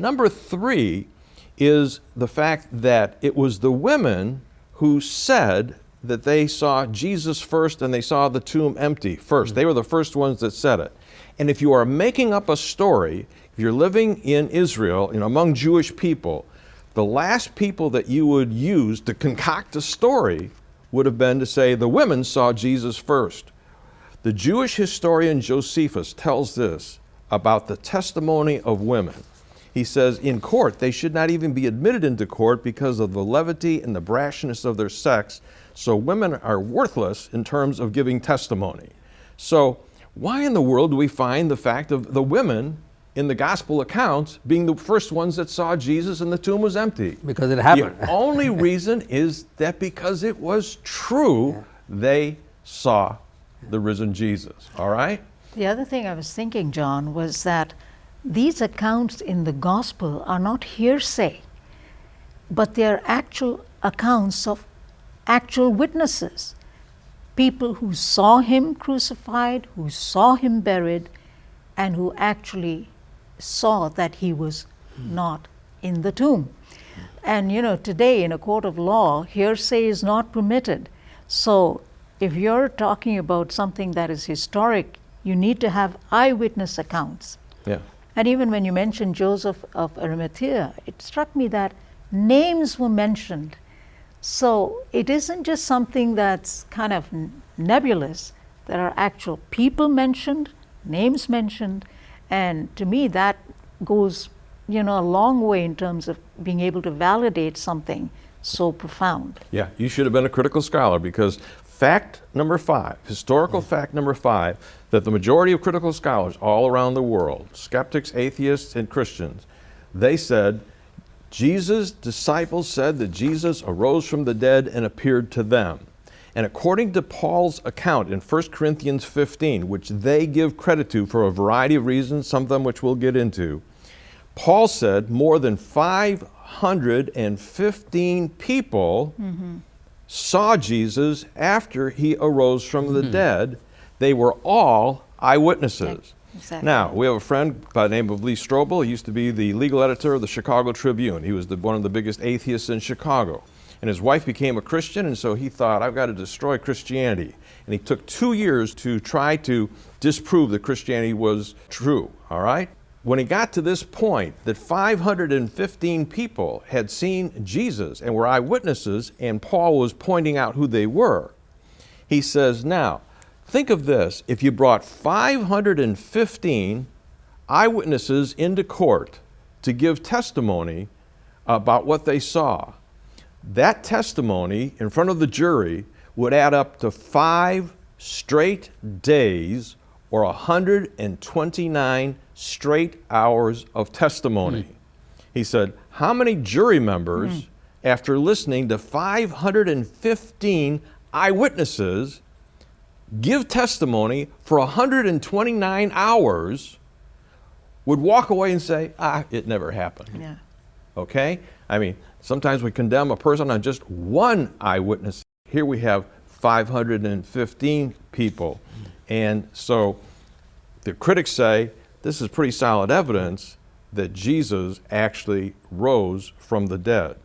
Number 3 is the fact that it was the women who said that they saw Jesus first and they saw the tomb empty first. They were the first ones that said it. And if you are making up a story, if you're living in Israel, among Jewish people, the last people that you would use to concoct a story would have been to say the women saw Jesus first. The Jewish historian Josephus tells this about the testimony of women. He says, in court, they should not even be admitted into court because of the levity and the brashness of their sex. So women are worthless in terms of giving testimony. So why in the world do we find the fact of the women in the gospel accounts being the first ones that saw Jesus and the tomb was empty? Because it happened. The only reason is that because it was true, they saw the risen Jesus. All right? The other thing I was thinking, John, was that these accounts in the gospel are not hearsay, but they are actual accounts of actual witnesses. People who saw him crucified, who saw him buried, and who actually saw that he was not in the tomb. And today in a court of law, hearsay is not permitted. So if you're talking about something that is historic, you need to have eyewitness accounts. Yeah. And even when you mentioned Joseph of Arimathea, it struck me that names were mentioned. So it isn't just something that's kind of nebulous. There are actual people mentioned, names mentioned, and to me that goes a long way in terms of being able to validate something so profound. Yeah, you should have been a critical scholar, because fact number 5, historical fact number 5, that the majority of critical scholars all around the world, skeptics, atheists, and Christians, they said Jesus' disciples said that Jesus arose from the dead and appeared to them. And according to Paul's account in 1 Corinthians 15, which they give credit to for a variety of reasons, some of them which we'll get into, Paul said more than 515 people saw Jesus after he arose from the dead. They were all eyewitnesses. Exactly. Now, we have a friend by the name of Lee Strobel. He used to be the legal editor of the Chicago Tribune. He was one of the biggest atheists in Chicago. And his wife became a Christian, and so he thought, I've got to destroy Christianity. And he took 2 years to try to disprove that Christianity was true, all right? When he got to this point that 515 people had seen Jesus and were eyewitnesses, and Paul was pointing out who they were, he says, now, think of this. If you brought 515 eyewitnesses into court to give testimony about what they saw, that testimony in front of the jury would add up to 5 straight days or 129 straight hours of testimony. He said, how many jury members, after listening to 515 eyewitnesses give testimony for 129 hours, would walk away and say, it never happened? Yeah. Okay? I mean, sometimes we condemn a person on just one eyewitness. Here we have 515 people. And so the critics say this is pretty solid evidence that Jesus actually rose from the dead.